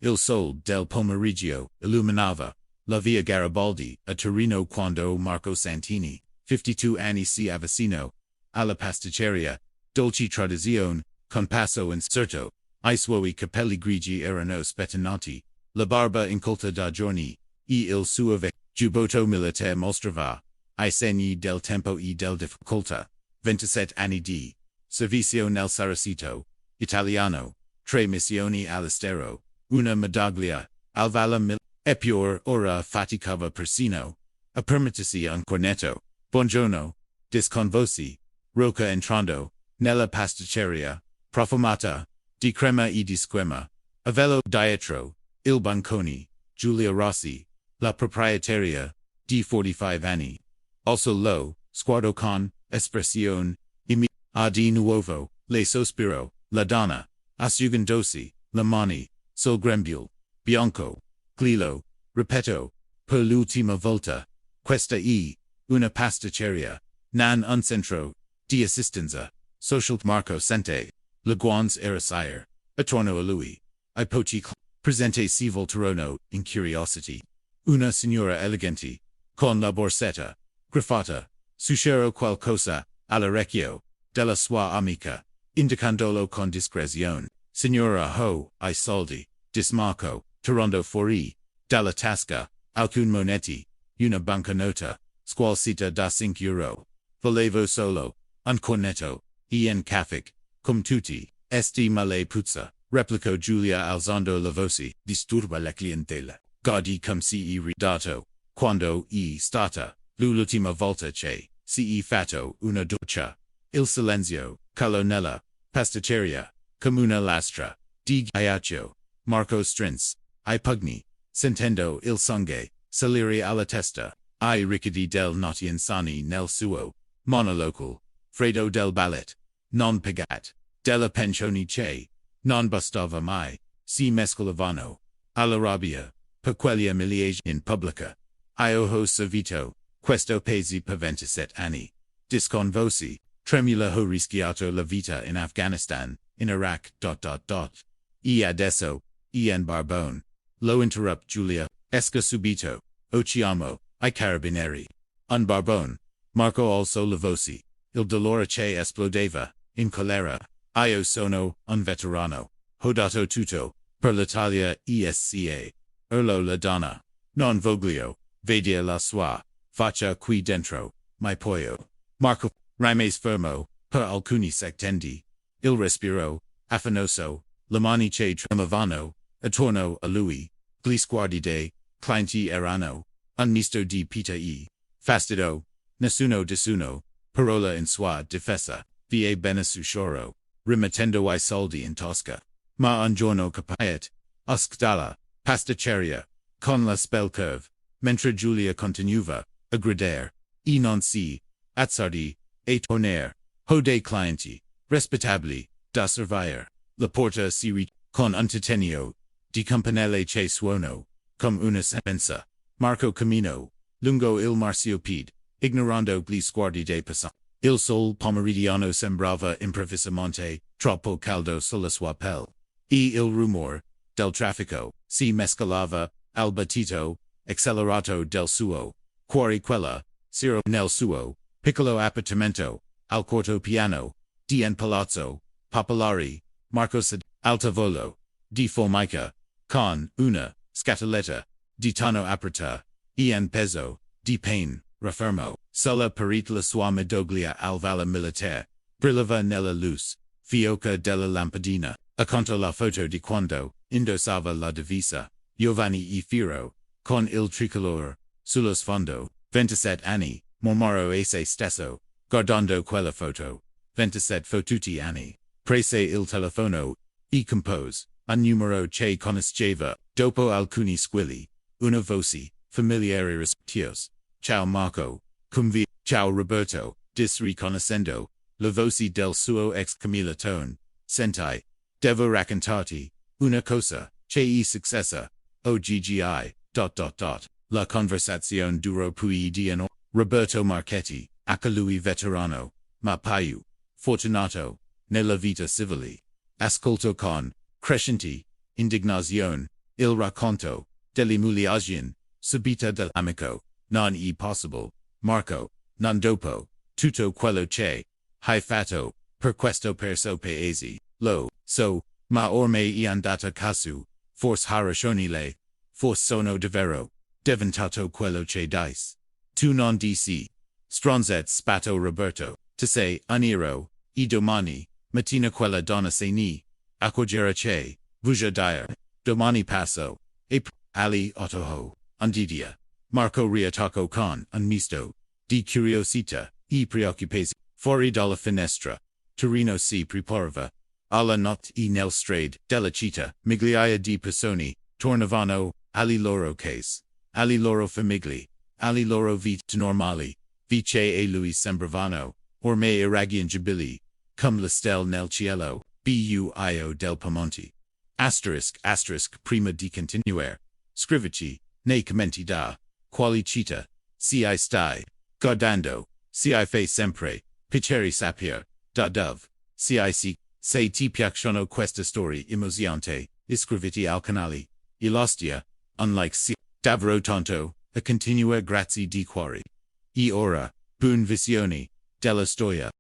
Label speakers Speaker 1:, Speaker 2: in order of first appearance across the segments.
Speaker 1: Il Sol del Pomeriggio illuminava la via Garibaldi a Torino quando Marco Santini, 52 anni si avvicino alla pasticceria, dolci tradizione, con passo incerto, I suoi capelli grigi erano spettinati, la barba incolta da giorni, e il suo giubbotto militare mostrava I segni del tempo e del difficoltà. 27 anni di servizio nel Saracito italiano, 3 missioni all'estero, una medaglia al valla eppure ora faticava persino a permettersi un cornetto. Buongiorno, disconvosi, roca entrando nella pasticceria, profumata di crema e di squama, avello dietro il bancone, Giulia Rossi, la proprietaria, di 45 anni. Also lo sguardo con espressione di nuovo, le sospiro, la donna, asciugandosi le mani, sul grembiule, bianco, glilo, ripeto, per l'ultima volta, questa è una pasticceria, non un centro di assistenza, social. Marco sente le guance era sire, attorno a lui, I pochi presente si voltarono in curiosity. Una signora elegante, con la borsetta, griffata, suggero qualcosa all'orecchio della sua amica, indicandolo con discrezione. Signora ho, I soldi, dismarco, tirando fuori dalla tasca alcun monetti, una banconota, squalsita da 5 euro. Volevo solo un cornetto, en caffic, cum tutti, esti male puzza, replicò Giulia alzando la voce, disturba la clientela. Godi cum si ridato, quando è stata l'ultima volta che si fatto una doccia. Il silenzio, calò nella pasticceria, come una lastra di ghiaccio. Marco strinse I pugni, sentendo il sangue salire alla testa, I ricordi del notti insani nel suo monolocul, freddo del ballet, non pagat, della pensione che non bastava mai, si mescolavano alla rabbia, per quella miliegia in pubblica. I ho servito questo paese per 27 anni. Disconvosi, tremula ho rischiato la vita in Afghanistan, in Iraq. E adesso, en barbone. Lo interrupt Giulia, esca subito, ogniamo, I carabinieri. Un barbone. Marco alzò la voce, il dolore che esplodeva, in colera. Io sono un veterano. Ho dato tutto, per l'Italia esca. Urlò la donna. Non voglio vedere la sua faccia qui dentro, my pollo. Marco rimase fermo, per alcuni secondi. Il respiro, affannoso, le mani che tremavano, attorno a lui, gli sguardi dei clienti erano un misto di pita e fastidio, nessuno, parola in sua difesa, va bene sussurro, rimettendo I soldi in tasca. Ma un giorno capiet, dalla pasticceria, con la spell curve, mentre Giulia continuava a gridare, e non si azzardi, e tornare, ho dei clienti, respettabili, da servire. La porta si con un titennio di campanelle che suono, come una semenza. Marco cammino lungo il marciapiede, ignorando gli sguardi dei passanti. Il sol pomeridiano sembrava improvvisamente troppo caldo sulla sua pelle, e il rumore del traffico si mescolava al battito accelerato del suo cuore. Quella sera nel suo piccolo appartamento al quarto piano di un palazzo popolare, Marco alta volo di formica, con una scatoletta di tonno aperta, e un pezzo di pane raffermo sulla parete. La sua medaglia al valla militare brillava nella luce fioca della lampadina. Accanto la foto di quando indossava la divisa, Giovanni e Firo, con il tricolore sullo sfondo. 27 anni, mormorò a se stesso, guardando quella foto. 27 fottuti anni. Prese il telefono e compose un numero che conosceva. Dopo alcuni squilli, una voce familiare rispettosa. Ciao Marco, cum vi? Ciao Roberto, disriconoscendo la voce del suo ex commilitone. Sentai, devo raccontarti una cosa che è successa oggi. La conversazione durò più di un'ora. Roberto Marchetti, anche lui veterano, ma più fortunato nella vita civile, ascoltò con crescente indignazione il racconto, dell'umiliazione, subita dell'amico, non è possible, Marco, non dopo, tutto quello che, hai fatto, per questo perso paese, lo, so, ma ormai è andata casu, forse ha ragione lei, forse sono davvero, diventato quello che dice. Tu non dici, stronzet spatto Roberto, ti sei un ero, e domani, mattina quella donna se ne, accorgerà che, vuja dire, domani passo, e ali ottoho, andidia. Marco riattacco con un misto, di curiosità, e preoccupasi, fuori dalla finestra, Torino si preparava, alla notte e nel strade della città, migliaia di persone, tornavano, alle loro case, alle loro famiglie, alle loro vite normali, vice e lui sembravano, ormai irraggiungibili, come le stelle nel cielo, buio del Piemonte. Asterisk prima di continuare, scrivici, nei commenti da, quali città, si stai, guardando, si fai sempre, piacere sapere, da dove, se ti piacciono queste storie emozionante, iscriviti al canale, e l'ostia, unlike si, davvero tanto, a continua grazie di cuore. E ora, buon visione, della storia.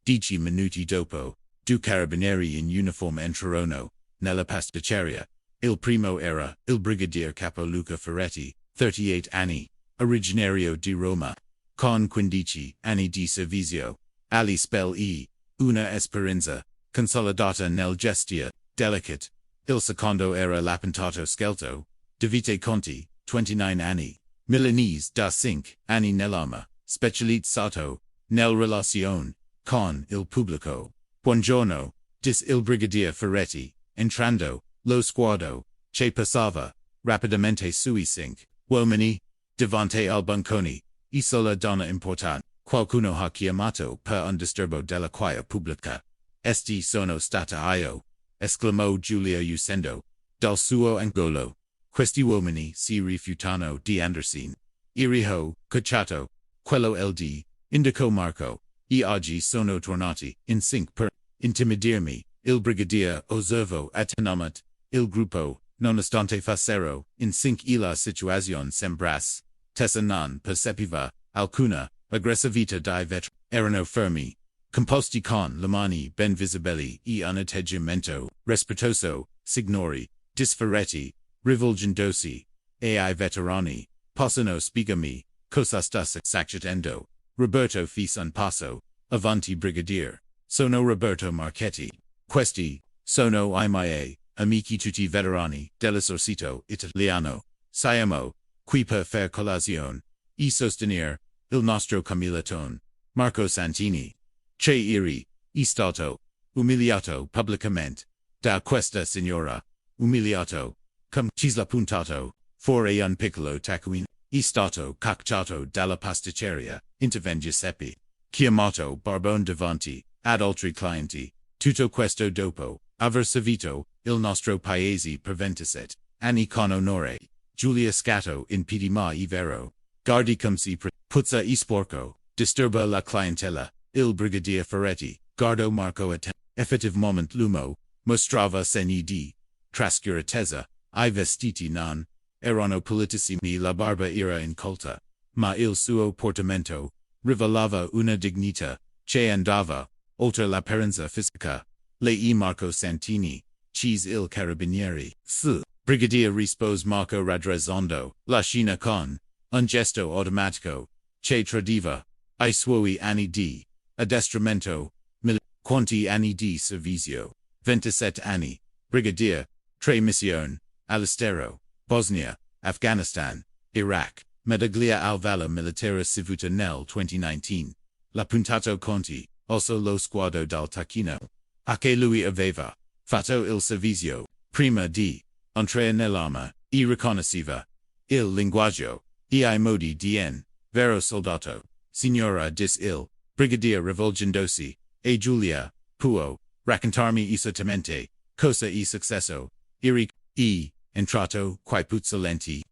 Speaker 1: 10 minuti dopo, due carabinieri in uniforme entrarono, nella pasticceria. Il primo era, il brigadier capo Luca Ferretti, 38 anni, originario di Roma, con 15 anni di servizio, alle spalle, una esperienza, consolidata nel gestire, delicate. Il secondo era l'appentato scelto, Davide Conti, 29 anni, Milanese da 5 anni nell'arma, specializzato, nel relazione, con il pubblico. Buongiorno, dis il brigadier Ferretti, entrando, lo sguardo, che passava, rapidamente sui 5 uomini, davanti al bancone, e sola donna importante, qualcuno ha chiamato per un disturbo della quiete pubblica. Esti sono stata io, esclamò Giulia uscendo, dal suo angolo. Questi uomini si rifiutano di andarsene. Iriho, Cacciato, quello LD, indicò Marco, e oggi sono tornati, in 5 per intimidirmi. Il brigadier osservò attenamente, il gruppo, nonostante fossero, in 5 e la situazione sembrasse, tessa non percepiva, alcuna, aggressività dai veterani, erano fermi, composti con le mani ben visibili e un atteggiamento, rispettoso, signori, disferetti, rivolgendosi, e ai veterani, possono spiegarmi, cosa sta succedendo. Roberto fece un passo, avanti brigadier, sono Roberto Marchetti. Questi, sono I miei, amici tutti veterani, dell'esercito italiano. Siamo, qui per fare colazione, e sostenere, il nostro commilitone, Marco Santini. Che iri, è stato, umiliato pubblicamente, da questa signora, umiliato, come cisla puntato, fuori un piccolo taccuino, è stato cacciato dalla pasticceria, intervenne Giuseppe, chiamato barbone davanti, ad altri clienti. Tutto questo dopo aver servito il nostro paese per 27 anni con onore. Giulia scatto in piedi ma è vero. Guardi come si puzza e sporco, disturba la clientela. Il brigadier Ferretti, guardo Marco effettivamente l'uomo, mostrava segni di trascuratezza. I vestiti non erano pulitissimi, la barba era incolta, ma il suo portamento rivelava una dignità che andava oltre l'apparenza fisica. Lei Marco Santini, cheese il Carabinieri. Brigadier rispose Marco raddrizzando la scena con un gesto automatico che tradiva I suoi anni di addestramento. Quanti anni di servizio? 27 anni. Brigadier, 3 missioni, all'estero, Bosnia, Afghanistan, Iraq, medaglia al valor militare ricevuta nel 2019. La puntato Conti, also lo sguardo dal tacchino. A che lui aveva fatto il servizio, prima di entrare nell'arma, e riconosceva il linguaggio, e I modi dien, vero soldato. Signora dis il brigadier rivolgendosi, e Giulia, può raccontarmi esattamente cosa è successo. Entrato, quai puzzolenti,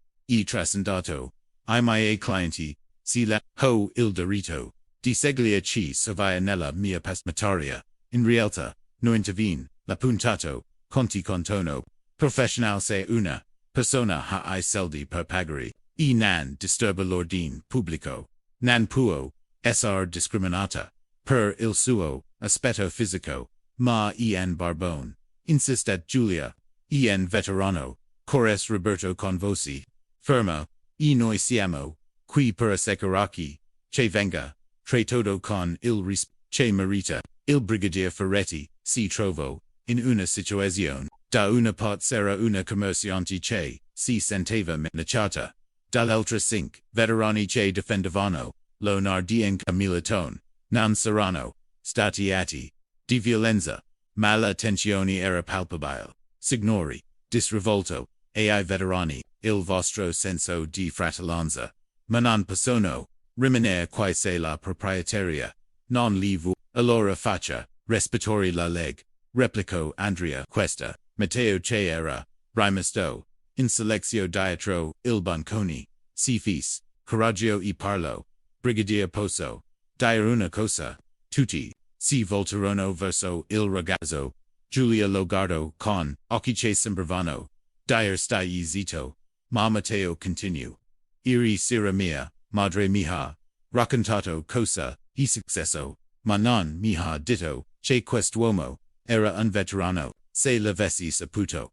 Speaker 1: trasandato, ai miei clienti, si la ho il diritto di seglia ci sovia nella mia pasmataria. In realtà, no intervene, la puntato, conti con tono professionale se una persona ha I seldi per pagare, e nan disturba l'ordine pubblico, nan puo, essere discriminata, per il suo aspetto fisico, ma en barbone, insistet Giulia, en veterano, cores Roberto convosi, ferma, e noi siamo, qui per assicurarci, che venga, tre todo con il che merita, il brigadier Ferretti, si trovo, in una situazione, da una part sera una commerciante che, si senteva minacciata, dall'altra cinque, veterani che difendevano, l'onoriamo militone, non saranno, stati atti, di violenza, ma la tensione era palpabile, signori, disrivolto, e ai veterani, il vostro senso di fratellanza, ma non possono, rimanere qui se la proprietaria, non li vu, allora faccia, respettori la leg, replicò Andrea, questa, Matteo che era, rimasto, in silenzio dietro, il bancone, si fis, coraggio e parlo, brigadier posso, dire una cosa, tutti, si volterono verso il ragazzo, Giulia lo guardò con occhi che sembravano, dire stai zitto, ma Matteo continue, iri sera mia, madre mia, raccontato cosa, e successo, ma non mi ha detto, che quest'uomo, era un veterano, se l'avessi saputo,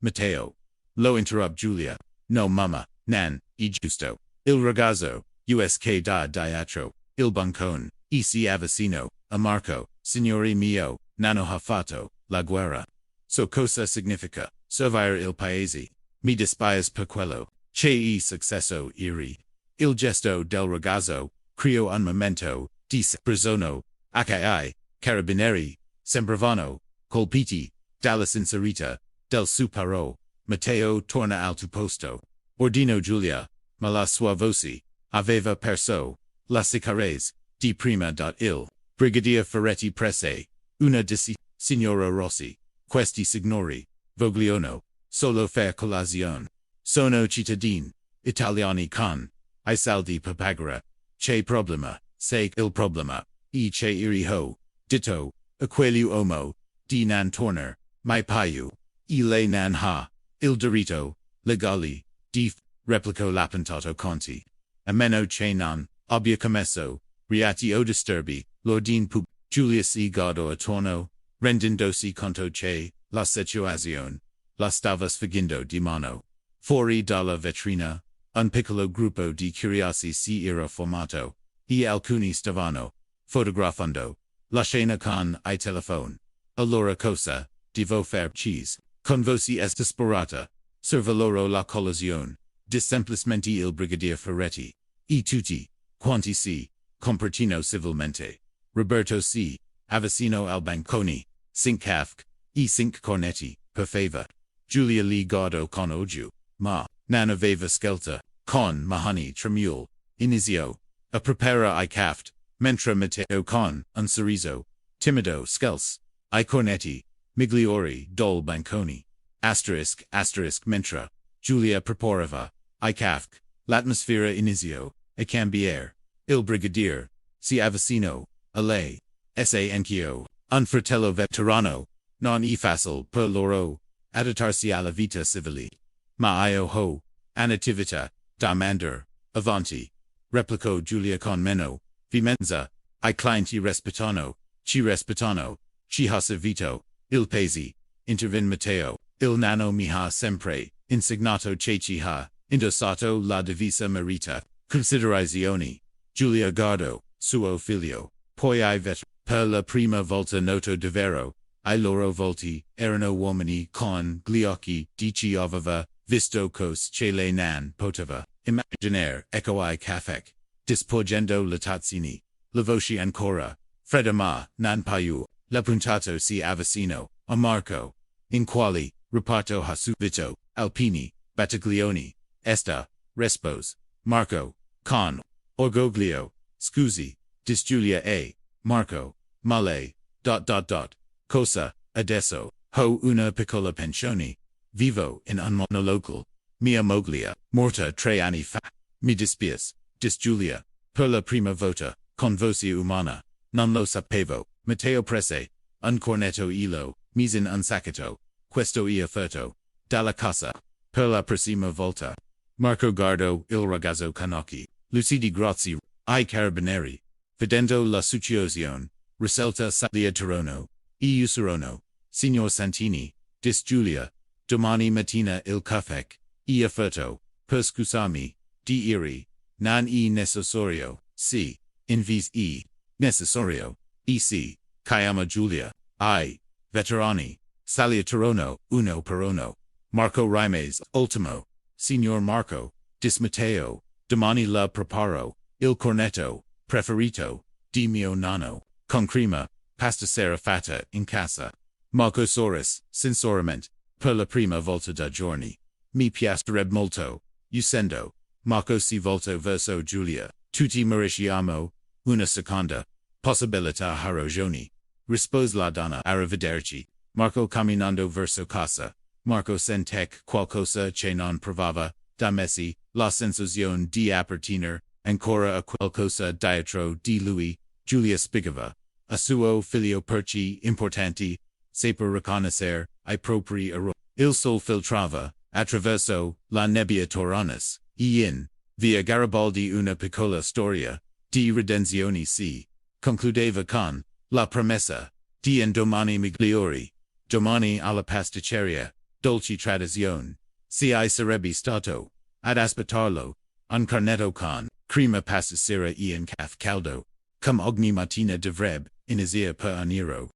Speaker 1: Matteo. Lo interrupt Giulia, no mamma, nan, e giusto, il ragazzo, usque da dietro, il bancone, e si avvicino, a Marco, signore mio, nano ha fatto, la guerra. So cosa significa, servire il paese, mi despias per quello, che e successo iri. Il gesto del ragazzo, creò un momento, di sprosono, HI, Carabinieri, sembravano, colpiti, dalla sincerità, del suo paro, Matteo torna al tuo posto, ordino Giulia, ma la sua voce, aveva perso, la sicurezza, di prima il, brigadier Ferretti prese, una signora Rossi, questi signori, vogliono, solo fare colazione, sono cittadini, italiani con, I saldi per pagare, c'è problema, se il problema, e c'è iriho, ditto, a quell'uomo, di nan torner, mai paio, e le nan ha, il diritto, legali, di replicò l'appentato Conti, a meno che non, abbia commesso, reati o disturbi, l'ordine pub, Julius e godo attorno, rendendosi conto che, la situazione, la stava sfuggendo di mano. Fuori dalla vetrina, un piccolo gruppo di curiosi si era formato, e alcuni stavano, fotografando, la scena con I telephone. Allora cosa, devo far cheese, con voce esasperata, serva loro la colazione, di semplicemente il brigadier Ferretti, e tutti, quanti si, comportino civilmente. Roberto si, avvicino al bancone, cinque cafc, e cinque cornetti, per favor. Giulia li guardò con oggio, ma, non aveva scelta, con mahani tremule, inizio, a prepara I caft, mentre Matteo con, un sorriso, timido scels, I cornetti, migliori dol bancone, asterisk mentre, Giulia preparava, I caft, l'atmosfera inizio, a cambiare, il brigadier, si avvicino, a lei, anch'io, un fratello veterano, non è facile per loro, adattarsi alla vita civile. Ma io ho, un'attività, da mandar, avanti, replicò Giulia con meno, veemenza, I clienti ci rispettano, ci ha servito, il paese, intervenne Matteo, il nano mi ha sempre, insignato che ci ha, indossato la divisa merita, considerazioni, Giulia guardò, suo figlio, poi I per la prima volta noto davvero, I loro volti, erano uomini con gli occhi, dici aveva, visto cos che le nan poteva, immaginare, ecco I cafec, disporgendo le tazzini, la voce ancora, fredda ma, non più, la puntato si avvicino, a Marco, in quali, reparto ha subito, alpini, battaglioni, esta, respos, Marco, con, orgoglio, scusi, dis Giulia e, Marco, male, cosa, adesso, ho una piccola pensione, vivo in un monolocal, mia moglie, morta 3 anni fa, mi dispiace, dis Giulia, per la prima volta, con voce umana, non lo sapevo, Matteo prese, un cornetto ilo, mise in un sacchetto, questo è offerto, dalla casa, per la prossima volta. Marco Gardo, il ragazzo Canocchi, lucidi grazie, I Carabinieri, vedendo la situazione, risalta salia Veterano, e usurono, signor Santini, dis Giulia, domani mattina il caffè, e afferto, per scusami, di iri, non è necessario, sì, invis è necessario, e sì, chiama Giulia, I, veterani, salia Veterano, uno per uno, Marco Rimes, ultimo, signor Marco, dis Matteo, domani la preparo, il cornetto, preferito, di mio nonno, con crema, pasticceria fatta in casa. Marco Soris, sinceramente, per la prima volta da giorni. Mi piacerebbe molto, uscendo, Marco si volta verso Giulia, tutti meritiamo, una seconda, possibilità ha ragioni. Rispose la donna, arrivederci, Marco camminando verso casa. Marco sentec qualcosa che non provava, da Messi, la sensazione di appartenere, ancora a qualcosa dietro di lui, Giulia spiegava, a suo figlio perché importanti, saper riconoscere, I propri errori. Il sol filtrava, attraverso, la nebbia torronis, e in, via Garibaldi una piccola storia, di redenzione si, concludeva con, la promessa, di un domani migliore, domani alla pasticceria, dolci tradizione, se I sarebbe stato, ad aspettarlo, un cornetto con, crema pasticceria e un caffè caldo, come ogni mattina dovrebbe, inizia per un euro.